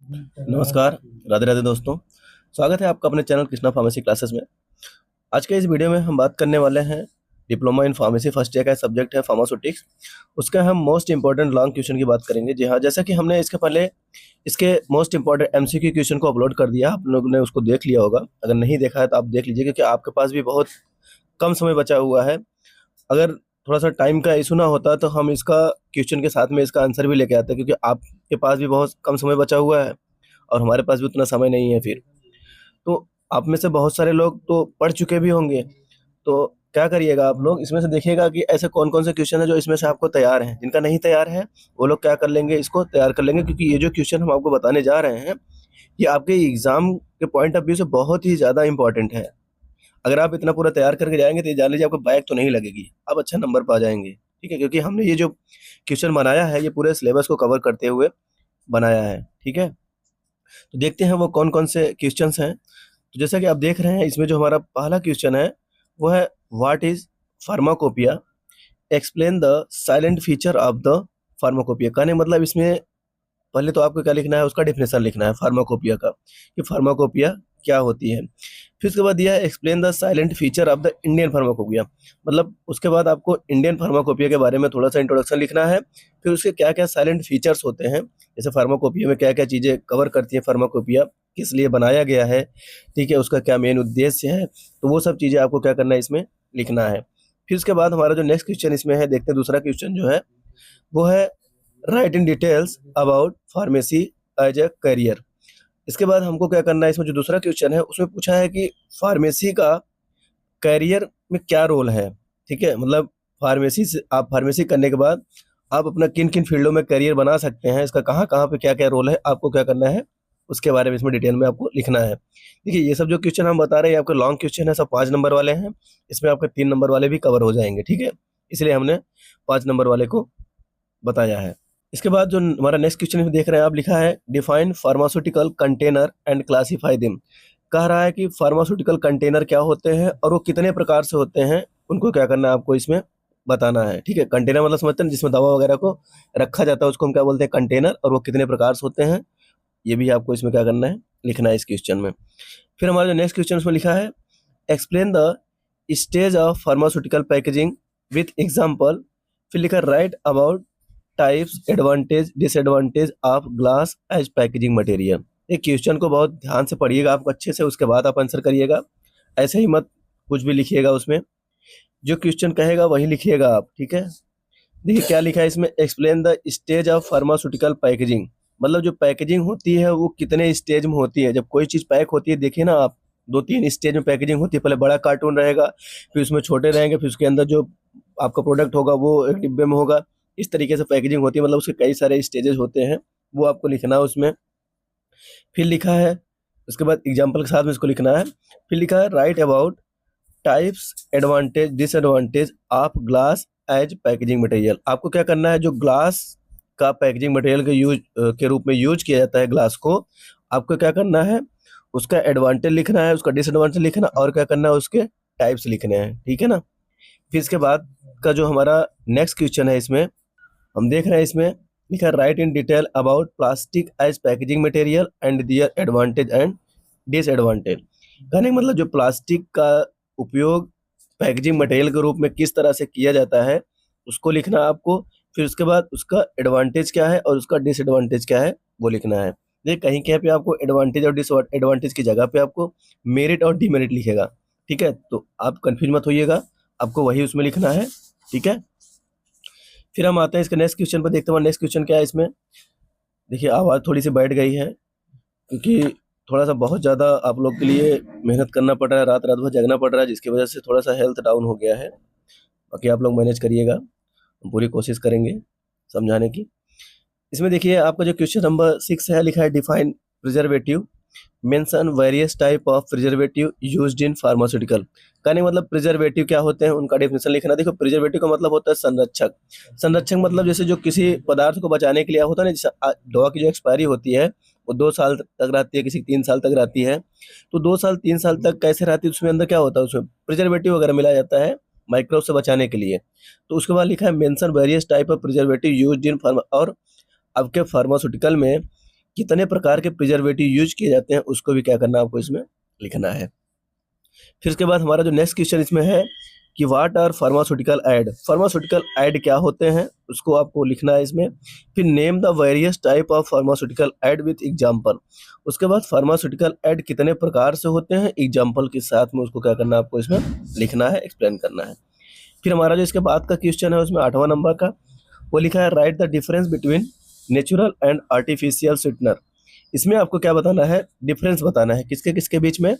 नमस्कार, राधे राधे दोस्तों। स्वागत है आपका अपने चैनल कृष्णा फार्मेसी क्लासेस में। आज के इस वीडियो में हम बात करने वाले हैं diploma in pharmacy first year का सब्जेक्ट है फार्मास्यूटिक्स। उसका हम मोस्ट इंपॉर्टेंट लॉन्ग क्वेश्चन की बात करेंगे। जी हाँ, जैसा कि हमने इसके पहले इसके मोस्ट इंपॉर्टेंट एमसीक्यू क्वेश्चन को अपलोड कर दिया, आप लोगों ने उसको देख लिया होगा। अगर नहीं देखा है तो आप देख लीजिए, क्योंकि आपके पास भी बहुत कम समय बचा हुआ है। अगर थोड़ा-सा टाइम का इश्यू ना होता तो हम इसका क्वेश्चन के साथ में इसका आंसर भी लेके आते, क्योंकि आपके पास भी बहुत कम समय बचा हुआ है और हमारे पास भी उतना समय नहीं है फिर। तो आप में से बहुत सारे लोग तो पढ़ चुके भी होंगे, तो क्या करिएगा आप लोग, इसमें से देखिएगा कि ऐसे कौन-कौन से क्वेश्चन हैं जो इसमें से आपको तैयार हैं। जिनका नहीं तैयार है, वो लोग क्या कर लेंगे, इसको तैयार कर लेंगे, क्योंकि ये जो क्वेश्चन हम आपको बताने जा रहे हैं, ये आपके एग्ज़ाम के पॉइंट ऑफ व्यू से बहुत ही ज़्यादा इम्पोर्टेंट है। अगर आप इतना पूरा तैयार करके जाएँगे तो ये जान लीजिए आपको बैक तो नहीं लगेगी, आप अच्छा नंबर पा जाएँगे, ठीक है? क्योंकि हमने ये जो क्वेश्चन बनाया है, ये पूरे सिलेबस को कवर करते हुए बनाया है, ठीक है? तो देखते हैं वो कौन-कौन से क्वेश्चंस हैं। तो जैसा कि आप देख रहे हैं, इसमें जो हमारा पहला क्वेश्चन है, वो है what is pharmacopoeia? Explain the silent feature of the pharmacopoeia. कहने का मतलब इसमें पहले तो आपको क्या लिखना है, उसका डेफिनेशन लिखना है फार्माकोपिया का, कि फार्माकोपिया क्या होती है। फिर उसके बाद दिया है explain the silent feature of the Indian pharmacopoeia. मतलब उसके बाद आपको इंडियन फार्माकोपिया के बारे में थोड़ा-सा इंट्रोडक्शन लिखना है। फिर उसके क्या-क्या साइलेंट फीचर्स होते हैं, जैसे फार्माकोपिया में क्या-क्या चीज़ें कवर करती है फार्माकोपिया, किस लिए बनाया गया है, ठीक है? उसका क्या मेन उद्देश्य है, तो वो सब चीज़ें आपको क्या करना है, इसमें लिखना है। फिर उसके बाद हमारा जो नेक्स्ट क्वेश्चन इसमें है, देखते हैं दूसरा क्वेश्चन जो है, वो है write in details about pharmacy as a career. इसके बाद हमको क्या करना है, इसमें जो दूसरा क्वेश्चन है उसमें पूछा है कि फार्मेसी का करियर में क्या रोल है, ठीक है? मतलब फार्मेसी से आप फार्मेसी करने के बाद आप अपना किन-किन फ़ील्डों में करियर बना सकते हैं, इसका कहाँ-कहाँ पे क्या-क्या रोल है, आपको क्या करना है, उसके बारे में इसमें डिटेल में आपको लिखना है। देखिए, ये सब जो क्वेश्चन हम बता रहे हैं, आपके लॉन्ग क्वेश्चन है, सब 5 नंबर वाले हैं। इसमें आपके 3 नंबर वाले भी कवर हो जाएँगे, ठीक है? इसलिए हमने 5 नंबर वाले को बताया है। इसके बाद जो हमारा नेक्स्ट क्वेश्चन में देख रहे हैं आप, लिखा है define pharmaceutical container and classify them. कह रहा है कि फार्मास्यूटिकल कंटेनर क्या होते हैं और वो कितने प्रकार से होते हैं, उनको क्या करना है, आपको इसमें बताना है, ठीक है? कंटेनर मतलब समझते हैं जिसमें दवा वगैरह को रखा जाता है, उसको हम क्या बोलते हैं, कंटेनर, और वो कितने प्रकार से होते हैं, ये भी आपको इसमें क्या करना है, लिखना है इस क्वेश्चन में। फिर हमारा जो नेक्स्ट क्वेश्चन उसमें लिखा है explain the stage of pharmaceutical packaging with example. फिर लिखा write about types advantage disadvantage of glass as packaging material. एक क्वेश्चन को बहुत ध्यान से पढ़िएगा आप अच्छे से, उसके बाद आप आंसर करिएगा। ऐसे ही मत कुछ भी लिखिएगा, उसमें जो क्वेश्चन कहेगा वही लिखिएगा आप, ठीक है? देखिए क्या लिखा है इसमें, explain the stage of pharmaceutical packaging. मतलब जो पैकेजिंग होती है वो कितने स्टेज में होती है। जब कोई चीज़ पैक होती है, देखिए ना आप, 2-3 स्टेज में पैकेजिंग होती है। पहले बड़ा कार्टून रहेगा, फिर उसमें छोटे रहेंगे, फिर उसके अंदर जो आपका प्रोडक्ट होगा वो एक डिब्बे में होगा। इस तरीके से पैकेजिंग होती है, मतलब उसके कई सारे स्टेजेस होते हैं, वो आपको लिखना है उसमें। फिर लिखा है, उसके बाद एग्जाम्पल के साथ में इसको लिखना है। फिर लिखा है write about types advantage disadvantage of glass as packaging material. आपको क्या करना है, जो ग्लास का पैकेजिंग मटेरियल के के रूप में यूज किया जाता है ग्लास को, आपको क्या करना है, उसका एडवांटेज लिखना है, उसका डिसएडवांटेज लिखना, और क्या करना है, उसके टाइप्स लिखने हैं, ठीक है ना? फिर इसके बाद का जो हमारा नेक्स्ट क्वेश्चन है, इसमें हम देख रहे हैं, इसमें लिखा है write in detail about plastic as packaging material and their advantage and disadvantage. कहने का मतलब जो प्लास्टिक का उपयोग पैकेजिंग मटेरियल के रूप में किस तरह से किया जाता है, उसको लिखना है आपको। फिर उसके बाद उसका एडवांटेज क्या है और उसका डिसएडवांटेज क्या है, वो लिखना है। देखिए कहीं कहीं पे आपको एडवांटेज और डिसएडवांटेज की जगह पे आपको मेरिट और डीमेरिट लिखेगा, ठीक है? तो आप कंफ्यूज मत होइएगा, आपको वही उसमें लिखना है, ठीक है? फिर हम आते हैं इसके नेक्स्ट क्वेश्चन पर, देखते हैं नेक्स्ट क्वेश्चन क्या है इसमें। देखिए आवाज़ थोड़ी सी बैठ गई है, क्योंकि थोड़ा-सा बहुत ज़्यादा आप लोग के लिए मेहनत करना पड़ रहा है, रात-रात भर जगना पड़ रहा है, जिसकी वजह से थोड़ा-सा हेल्थ डाउन हो गया है। बाकी आप लोग मैनेज करिएगा, हम पूरी कोशिश करेंगे समझाने की। इसमें देखिए आपका जो क्वेश्चन नंबर 6 है, लिखा है define preservative, mention various type of preservative used in pharmaceutical. कहने का मतलब प्रिजर्वेटिव क्या होते हैं, उनका डेफिनेशन लिखना। देखो प्रिजर्वेटिव का मतलब होता है संरक्षक। संरक्षक मतलब जैसे जो किसी पदार्थ को बचाने के लिए होता है ना, जैसे दवा की जो एक्सपायरी होती है वो 2 साल तक रहती है, किसी की 3 साल तक रहती है। तो 2 साल 3 साल तक कैसे रहती है, उसमें अंदर क्या होता है, उसमें प्रिजर्वेटिव वगैरह मिलाया जाता है माइक्रोब से बचाने के लिए। तो उसके बाद लिखा है mention various type of preservative used in pharma. और अब के फार्मास्यूटिकल में कितने प्रकार के प्रिजर्वेटिव यूज किए जाते हैं उसको भी क्या करना है आपको इसमें लिखना है। फिर उसके बाद हमारा जो नेक्स्ट क्वेश्चन इसमें है कि what are pharmaceutical aid, pharmaceutical aid क्या होते हैं उसको आपको लिखना है इसमें। फिर name the various type of pharmaceutical aid with example, उसके बाद फार्मास्यूटिकल एड कितने प्रकार से होते हैं एग्जांपल के साथ में उसको क्या करना है आपको इसमें लिखना है, एक्सप्लेन करना है। फिर हमारा जो इसके बाद का क्वेश्चन है उसमें 8वां नंबर का वो लिखा है write the difference between natural and artificial sweetener. इसमें आपको क्या बताना है, डिफरेंस बताना है किसके किसके बीच में,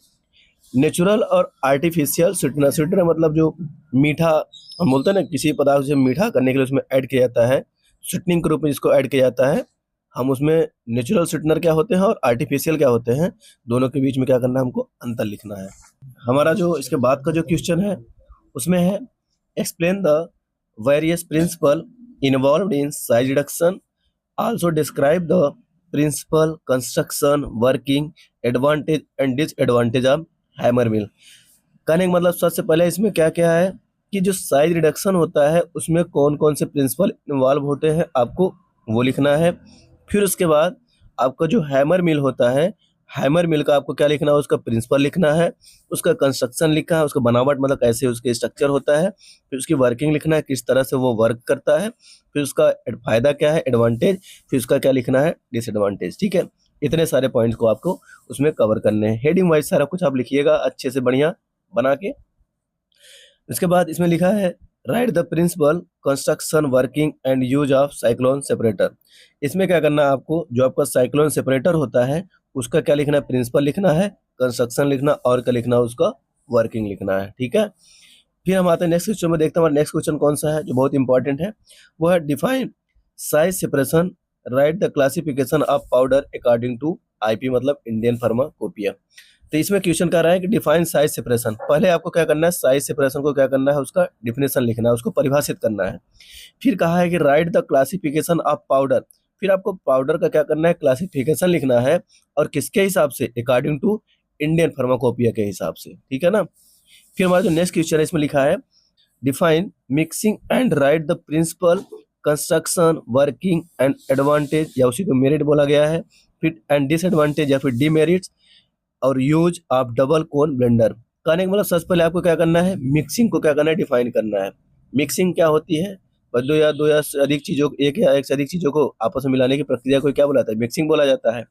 नेचुरल और आर्टिफिशियल स्वीटनर। स्वीटनर मतलब जो मीठा हम बोलते हैं ना, किसी पदार्थ से मीठा करने के लिए उसमें ऐड किया जाता है, स्वीटनिंग के रूप में जिसको ऐड किया जाता है, हम उसमें नेचुरल स्वीटनर क्या होते हैं और आर्टिफिशियल क्या होते हैं, दोनों के बीच में क्या करना है हमको अंतर लिखना है। हमारा जो इसके बाद का जो क्वेश्चन है उसमें है explain the various principle involved in size reduction, also describe the principle construction working advantage and disadvantage of hammer mill. कहने का मतलब सबसे पहले इसमें क्या क्या है कि जो साइज रिडक्शन होता है उसमें कौन कौन से प्रिंसिपल इन्वॉल्व होते हैं आपको वो लिखना है। फिर उसके बाद आपका जो हैमर मिल होता है, हैमर मिल का आपको क्या लिखना है, उसका प्रिंसिपल लिखना है, उसका कंस्ट्रक्शन लिखा है, उसका बनावट मतलब कैसे उसके स्ट्रक्चर होता है, फिर उसकी वर्किंग लिखना है किस तरह से वो वर्क करता है, फिर उसका फायदा क्या है एडवांटेज, फिर उसका क्या लिखना है डिसएडवांटेज। ठीक है, इतने सारे पॉइंट्स को आपको उसमें कवर करने हैं। हेडिंग वाइज सारा कुछ आप लिखिएगा अच्छे से बढ़िया बना के। इसके बाद इसमें लिखा है write the principle construction working and use of cyclone separator. इसमें क्या करना है आपको, जो आपका साइक्लोन सेपरेटर होता है उसका क्या लिखना है, प्रिंसिपल लिखना है, कंस्ट्रक्शन लिखना और क्या लिखना है उसका वर्किंग लिखना है। ठीक है, फिर हम आते हैं नेक्स्ट क्वेश्चन में, देखते हैं हमारा नेक्स्ट क्वेश्चन कौन सा है जो बहुत इंपॉर्टेंट है। वो है define size separation, write the classification of powder according to IP मतलब इंडियन फार्माकोपिया। तो इसमें क्वेश्चन कह रहा है कि डिफाइन साइज सेपरेशन, पहले आपको क्या करना है साइज सेपरेशन को क्या करना है उसका डिफिनेशन लिखना है, उसको परिभाषित करना है। फिर कहा है कि right the classification of powder, फिर आपको पाउडर का क्या करना है क्लासिफिकेशन लिखना है और किसके हिसाब से, अकॉर्डिंग टू इंडियन फार्माकोपिया के हिसाब से। ठीक है ना। फिर हमारा जो नेक्स्ट क्वेश्चन है इसमें लिखा है define mixing and write the principle construction working and advantage, या उसी को मेरिट बोला गया है, फिर एंड डिसएडवांटेज या फिर डीमेरिट्स और use of double cone blender. कहने का मतलब सबसे पहले आपको क्या करना है, मिक्सिंग को क्या करना है डिफाइन करना है। मिक्सिंग क्या होती है, दो या से अधिक चीजों, एक या एक से अधिक चीजों को आपस में मिलाने की प्रक्रिया को क्या बुलाता है, मिक्सिंग बोला जाता है।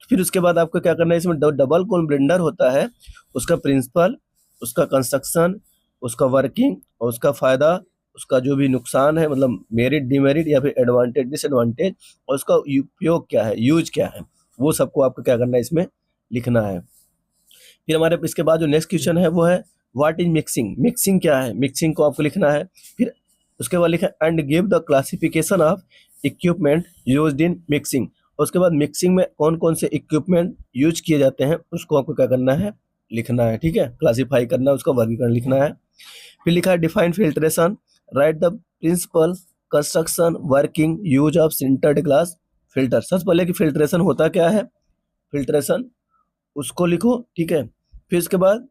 फिर उसके बाद आपको क्या करना है, इसमें डबल कोन ब्लेंडर होता है, उसका प्रिंसिपल, उसका कंस्ट्रक्शन, उसका वर्किंग और उसका फायदा, उसका जो भी नुकसान है मतलब मेरिट डीमेरिट या फिर एडवांटेज डिसएडवांटेज, और उसका उपयोग क्या है, यूज क्या है, वो सबको आपको क्या करना है इसमें लिखना है। फिर हमारे इसके बाद जो नेक्स्ट क्वेश्चन है वो है व्हाट इज मिक्सिंग, मिक्सिंग क्या है, मिक्सिंग को आपको लिखना है। फिर उसके बाद लिखा है and give the classification of equipment used in mixing, उसके बाद मिक्सिंग में कौन कौन से इक्विपमेंट यूज किए जाते हैं उसको आपको क्या करना है लिखना है। ठीक है, क्लासिफाई करना है, उसका वर्गीकरण लिखना है। फिर लिखा है define filtration, write the principle construction working use of sintered glass filter. सबसे पहले कि फिल्ट्रेशन होता क्या है, फिल्ट्रेशन उसको लिखो। ठीक है, फिर उसके बाद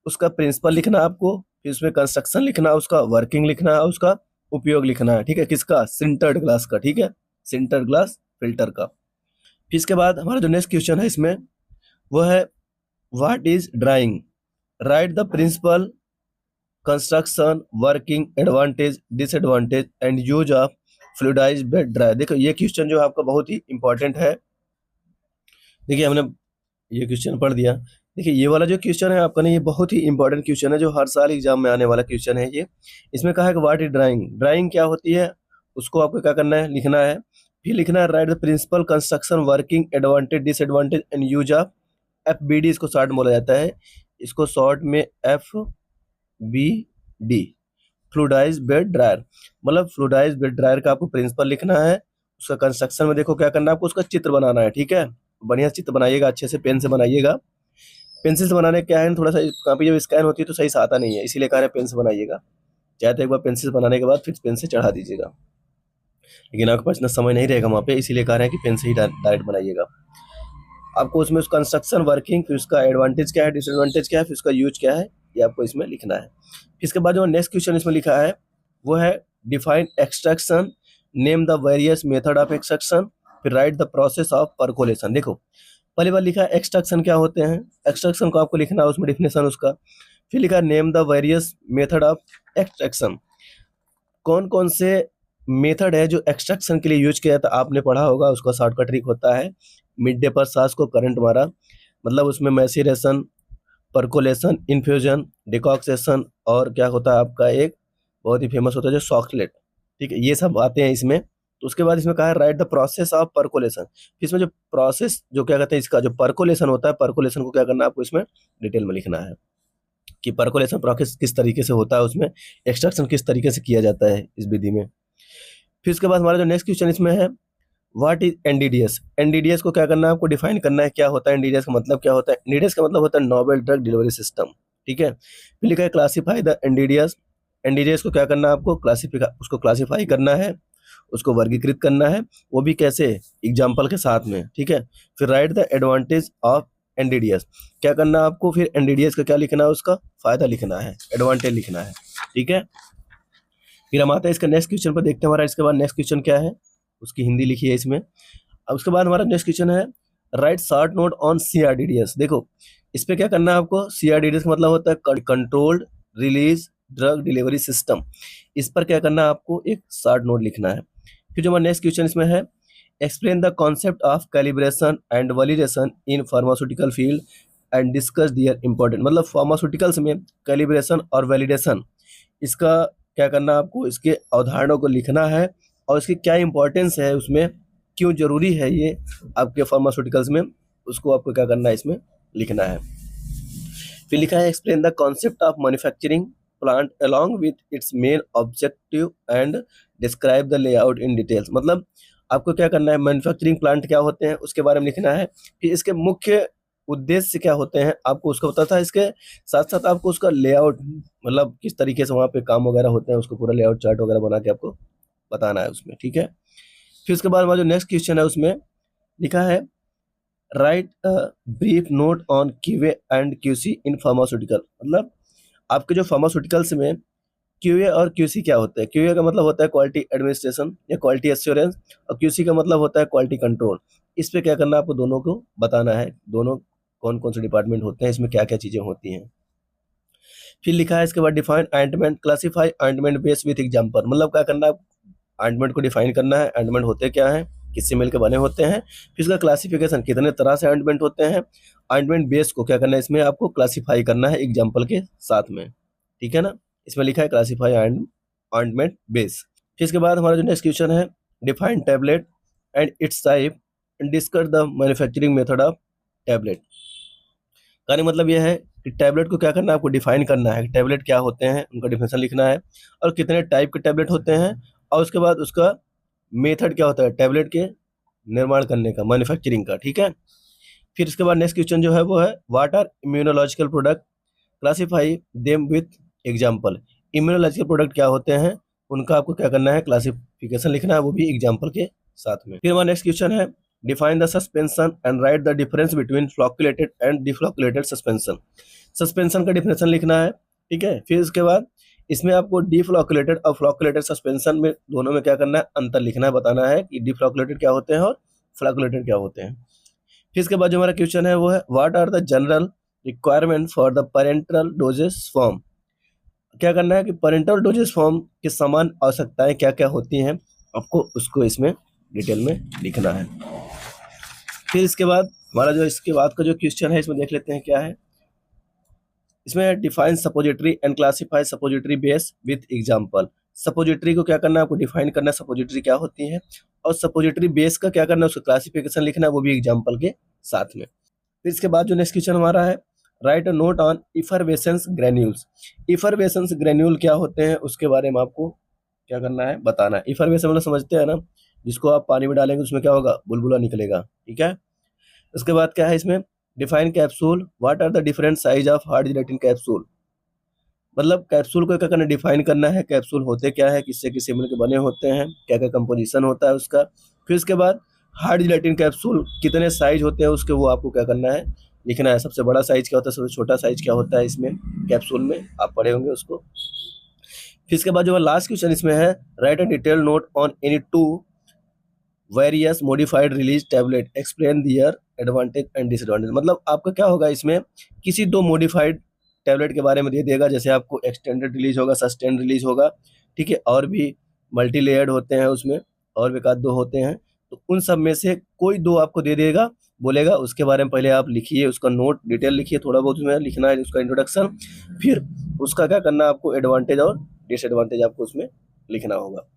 उसका प्रिंसिपल लिखना है आपको, फिर उसमें कंस्ट्रक्शन लिखना है, उसका वर्किंग लिखना है, उसका उपयोग लिखना है। ठीक है, किसका, सिंटर्ड ग्लास का। ठीक है, सिंटर्ड ग्लास फिल्टर का। फिर इसके बाद हमारा जो नेक्स्ट क्वेश्चन है इसमें वो है what is drying, write the principle construction working advantage disadvantage and use of fluidised bed dryer. देखो ये क्वेश्चन जो है आपका बहुत ही इंपॉर्टेंट है। देखिए हमने ये क्वेश्चन पढ़ दिया। देखिए ये वाला जो क्वेश्चन है आपका ना, ये बहुत ही इंपॉर्टेंट क्वेश्चन है जो हर साल एग्जाम में आने वाला क्वेश्चन है ये। इसमें कहा है कि व्हाट इज ड्राइंग, ड्राइंग क्या होती है उसको आपको क्या करना है लिखना है। फिर लिखना है write the principle construction working advantage disadvantage and use of FBD, इसको शॉर्ट में बोला जाता है, इसको शॉर्ट में FBD फ्लूइडाइज्ड बेड ड्रायर, मतलब फ्लूइडाइज्ड बेड ड्रायर का आपको प्रिंसिपल लिखना है। उसका कंस्ट्रक्शन में देखो क्या करना है आपको, उसका चित्र बनाना है। ठीक है, बढ़िया चित्र बनाइएगा, अच्छे से पेन से बनाइएगा। पेंसिल से बनाने क्या है, थोड़ा सा कापी जब स्कैन होती है तो सही से आता नहीं है, इसीलिए कह रहे हैं पेन से बनाइएगा। चाहे तो एक बार पेंसिल बनाने के बाद फिर पेन से चढ़ा दीजिएगा, लेकिन आपके पास इतना समय नहीं रहेगा वहाँ पे, इसीलिए कह रहे हैं कि पेन से ही डायरेक्ट बनाइएगा। आपको उसमें उसका कंस्ट्रक्शन वर्किंग, फिर उसका एडवांटेज क्या है डिसएडवांटेज क्या है, फिर उसका यूज क्या है, ये आपको इसमें लिखना है। फिर इसके बाद जो नेक्स्ट क्वेश्चन इसमें लिखा है वो है define extraction, name the various method of extraction, फिर write the process of percolation. देखो पहली बार लिखा है एक्सट्रैक्शन क्या होते हैं, एक्सट्रैक्शन को आपको लिखना है, उसमें डिफिनेशन उसका। फिर लिखा है name the various method of extraction, कौन कौन से मेथड है जो एक्सट्रैक्शन के लिए यूज किया जाता है, आपने पढ़ा होगा, उसका शॉर्टकट ट्रिक होता है मिड डे पर सांस को करंट मारा, मतलब उसमें मैसीरेशन, परकोलेशन, इन्फ्यूजन, डिकॉक्सेशन और क्या होता है आपका एक बहुत ही फेमस होता है जो सॉकलेट, ठीक है, ये सब आते हैं इसमें। तो उसके बाद इसमें कहा है write the process of percolation, इसमें जो प्रोसेस जो क्या कहते हैं इसका जो परकोलेशन होता है, परकोलेशन को क्या करना है आपको इसमें डिटेल में लिखना है कि परकोलेशन प्रोसेस किस तरीके से होता है, उसमें एक्सट्रैक्शन किस तरीके से किया जाता है इस विधि में। फिर उसके बाद हमारा जो नेक्स्ट क्वेश्चन इसमें है व्हाट इज एनडीडीएस, एनडीडीएस को क्या करना है आपको डिफाइन करना है, क्या होता है एनडीडीएस का मतलब क्या होता है, एनडीडीएस का मतलब होता है नोवेल ड्रग डिलीवरी सिस्टम, ठीक है। फिर लिखा है क्लासीफाई द एनडीडीएस, एनडीडीएस को क्या करना है आपको उसको क्लासीफाई करना है, उसको वर्गीकृत करना है, वो भी कैसे, एग्जाम्पल के साथ में, ठीक है। फिर write the advantage of NDDS, क्या करना है आपको फिर एनडीडीएस का क्या लिखना है, उसका फायदा लिखना है, एडवांटेज लिखना है, ठीक है। फिर हम आते हैं इसका नेक्स्ट क्वेश्चन पर, देखते हैं हमारा इसके बाद नेक्स्ट क्वेश्चन क्या है, उसकी हिंदी लिखी है इसमें। अब उसके बाद हमारा नेक्स्ट क्वेश्चन है राइट शॉर्ट नोट ऑन सीआरडीडीएस। देखो इस पे क्या करना है आपको, सीआरडीडीएस का मतलब होता है controlled release drug delivery system, इस पर क्या करना है आपको एक शॉर्ट नोट लिखना है। फिर जो हमारा नेक्स्ट क्वेश्चन इसमें है explain the concept of calibration and validation in pharmaceutical field and discuss their important, मतलब फार्मास्यूटिकल्स में कैलिब्रेशन और वैलिडेशन, इसका क्या करना आपको इसके अवधारणाओं को लिखना है और इसकी क्या इंपॉर्टेंस है, उसमें क्यों जरूरी है ये आपके फार्मास्यूटिकल्स में, उसको आपको क्या करना है इसमें लिखना है। फिर लिखा है explain the concept of manufacturing plant along with its main objective and describe the layout in details, मतलब आपको क्या करना है मैन्युफैक्चरिंग प्लांट क्या होते हैं उसके बारे में लिखना है, कि इसके मुख्य उद्देश्य क्या होते हैं आपको उसका पता था, इसके साथ साथ आपको उसका लेआउट, मतलब किस तरीके से वहाँ पे काम वगैरह होते हैं, उसको पूरा लेआउट चार्ट वगैरह बना के आपको बताना है उसमें, ठीक है। फिर उसके बाद हमारा जो नेक्स्ट क्वेश्चन है उसमें लिखा है right brief note on QA and QC in pharmaceutical, मतलब आपके जो फार्मास्यूटिकल्स में क्यूए और क्यूसी क्या होता है, क्यूए का मतलब होता है क्वालिटी एडमिनिस्ट्रेशन या क्वालिटी एश्योरेंस, और क्यूसी का मतलब होता है क्वालिटी कंट्रोल, इस पे क्या करना है आपको दोनों को बताना है, दोनों कौन कौन से डिपार्टमेंट होते हैं, इसमें क्या क्या चीज़ें होती हैं। फिर लिखा है इसके बाद define ointment, classify ointment base with example, मतलब क्या करना है ऑइंटमेंट को डिफाइन करना है, ऑइंटमेंट होते क्या हैं, किससे मिलकर बने होते हैं, फिर उसका क्लासिफिकेशन कितने तरह से ऑइंटमेंट होते हैं, ऑइंटमेंट बेस को क्या करना है इसमें आपको क्लासीफाई करना है एग्जाम्पल के साथ में, ठीक है ना। इसमें लिखा है क्लासीफाई ऑइंटमेंट बेस। फिर इसके बाद हमारा जो नेक्स्ट क्वेश्चन है define tablet and it's type and discuss the manufacturing method of tablet, कहने मतलब यह है कि टैबलेट को क्या करना है आपको डिफाइन करना है, टैबलेट क्या होते हैं उनका डिफिनेशन लिखना है, और कितने टाइप के टैबलेट होते हैं, और उसके बाद उसका मेथड क्या होता है टैबलेट के निर्माण करने का, मैन्युफैक्चरिंग का, ठीक है। फिर इसके बाद नेक्स्ट क्वेश्चन जो है वो है what are immunological product, classify them with example, immunological product क्या होते हैं उनका आपको क्या करना है क्लासिफिकेशन लिखना है, वो भी एग्जाम्पल के साथ में। फिर हमारा नेक्स्ट क्वेश्चन है define the suspension and write the difference between flocculated and deflocculated suspension, suspension का डिफिनेशन लिखना है, ठीक है। फिर इसके बाद इसमें आपको डिफ्लॉक्यूलेटेड और फ्लॉक्यूलेटेड सस्पेंशन में दोनों में क्या करना है अंतर लिखना है, बताना है कि डिफ्लॉक्यूलेटेड क्या होते हैं और फ्लॉक्यूलेटेड क्या होते हैं। फिर इसके बाद जो हमारा क्वेश्चन है वो है what are the general requirement for the parenteral doses form, क्या करना है कि पेरेंटल डोजेस फॉर्म के समान आवश्यकताएं क्या क्या होती हैं, आपको उसको इसमें डिटेल में लिखना है। फिर इसके बाद हमारा जो इसके बाद का जो क्वेश्चन है इसमें देख लेते हैं क्या है, इसमें define suppository and classify suppository base with example, suppository को क्या करना है आपको डिफाइन करना है, सपोजिटरी क्या होती है, और सपोजिटरी बेस का क्या करना है उसका क्लासिफिकेशन लिखना है, वो भी एग्जांपल के साथ में। फिर इसके बाद जो नेक्स्ट क्वेश्चन हमारा है write a note on effervescence granules, effervescence granule क्या होते हैं उसके बारे में आपको क्या करना है बताना है। इफरवेसेंस मतलब समझते हैं ना, जिसको आप पानी में डालेंगे उसमें क्या होगा बुलबुला निकलेगा, ठीक है। उसके बाद क्या है इसमें define capsule, what are the different size of hard gelatin capsule, मतलब कैप्सूल को क्या करना डिफाइन करना है, कैप्सूल होते क्या है, किससे किससे मिलकर बने होते हैं, क्या क्या कंपोजिशन होता है उसका। फिर उसके बाद हार्ड जिलेटिन कैप्सूल कितने साइज होते हैं उसके, वो आपको क्या करना है लिखना है, सबसे बड़ा साइज क्या होता है, सबसे छोटा साइज क्या होता है इसमें कैप्सूल में, आप पढ़े होंगे उसको। फिर इसके बाद जो लास्ट क्वेश्चन इसमें है write a detail note on any two various modified release tablet explain their advantage and disadvantage. मतलब आपका क्या होगा, इसमें किसी 2 मॉडिफाइड टैबलेट के बारे में दे देगा, जैसे आपको एक्सटेंडेड रिलीज होगा, सस्टेंड रिलीज होगा, ठीक है, और भी मल्टी लेयर्ड होते हैं उसमें, और भी एकाध 2 होते हैं, तो उन सब में से कोई 2 आपको दे देगा, बोलेगा उसके बारे में पहले आप लिखिए, उसका नोट डिटेल लिखिए, थोड़ा बहुत उसमें लिखना है, उसका इंट्रोडक्शन, फिर उसका क्या करना है आपको, एडवांटेज और डिसएडवांटेज आपको उसमें लिखना होगा।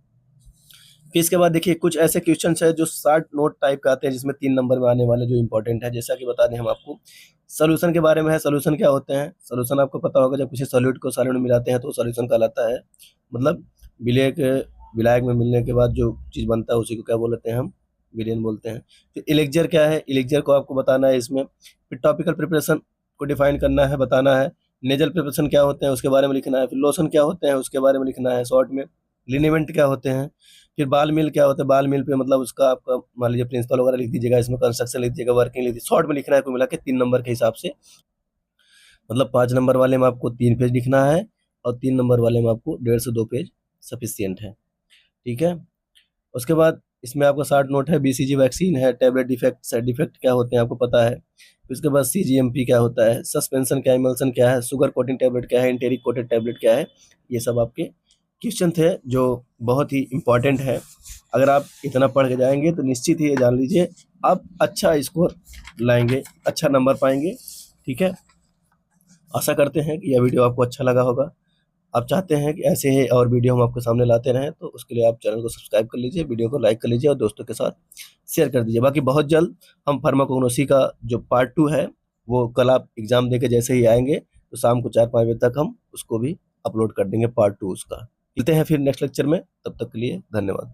फिर इसके बाद देखिए कुछ ऐसे क्वेश्चन है जो शॉर्ट नोट टाइप का आते हैं, जिसमें 3 नंबर में आने वाले जो इंपॉर्टेंट है, जैसा कि बता दें हम आपको सोल्यूशन के बारे में है। सोल्यूशन क्या होते हैं, सोल्यूशन आपको पता होगा, जब किसी सॉलिड को सॉलिड में मिलाते हैं तो सोल्यूशन कहलाता है। मतलब विलेय के विलायक में मिलने के बाद जो चीज़ बनता है उसी को क्या बोलते हैं हम, विलेयन बोलते हैं। फिर इलेक्जर क्या है, इलेक्जर को आपको बताना है इसमें। फिर टॉपिकल प्रिपरेशन को डिफाइन करना है, बताना है। नेजल प्रिपरेशन क्या होते हैं उसके बारे में लिखना है। फिर लोशन क्या होते हैं उसके बारे में लिखना है शॉर्ट में। लिनीमेंट क्या होते हैं। फिर बाल मिल क्या होता है, बाल मिल पे मतलब उसका आपका मान लीजिए प्रिंसिपल वगैरह लिख दीजिएगा, इसमें कंस्ट्रक्शन लिख दीजिएगा, वर्किंग लिख दीजिए, शॉर्ट में लिखना है, कुल मिला के 3 नंबर के हिसाब से। मतलब 5 नंबर वाले में आपको 3 पेज लिखना है, और 3 नंबर वाले में आपको 1.5 से 2 पेज सफिशियंट है, ठीक है। उसके बाद इसमें आपका शॉर्ट नोट है, बीसीजी वैक्सीन है, टैबलेट डिफेक्ट, साइड इफेक्ट क्या होते हैं आपको पता है। फिर उसके बाद सीजीएमपी क्या होता है, सस्पेंशन क्या है, इमल्सन क्या है, शुगर कोटिंग टैबलेट क्या है, एंटेरिक कोटेड टैबलेट क्या है। ये सब आपके क्वेश्चन थे जो बहुत ही इंपॉर्टेंट है। अगर आप इतना पढ़ के जाएंगे तो निश्चित ही ये जान लीजिए आप अच्छा स्कोर लाएंगे, अच्छा नंबर पाएंगे, ठीक है। आशा करते हैं कि यह वीडियो आपको अच्छा लगा होगा। आप चाहते हैं कि ऐसे ही और वीडियो हम आपके सामने लाते रहें, तो उसके लिए आप चैनल को सब्सक्राइब कर लीजिए, वीडियो को लाइक कर लीजिए और दोस्तों के साथ शेयर कर दीजिए। बाकी बहुत जल्द हम फार्माकोग्नोसी का जो पार्ट 2 है, वो कल आप एग्ज़ाम दे के जैसे ही आएंगे तो शाम को 4-5 बजे तक हम उसको भी अपलोड कर देंगे, पार्ट 2 उसका। मिलते हैं फिर नेक्स्ट लेक्चर में, तब तक के लिए धन्यवाद।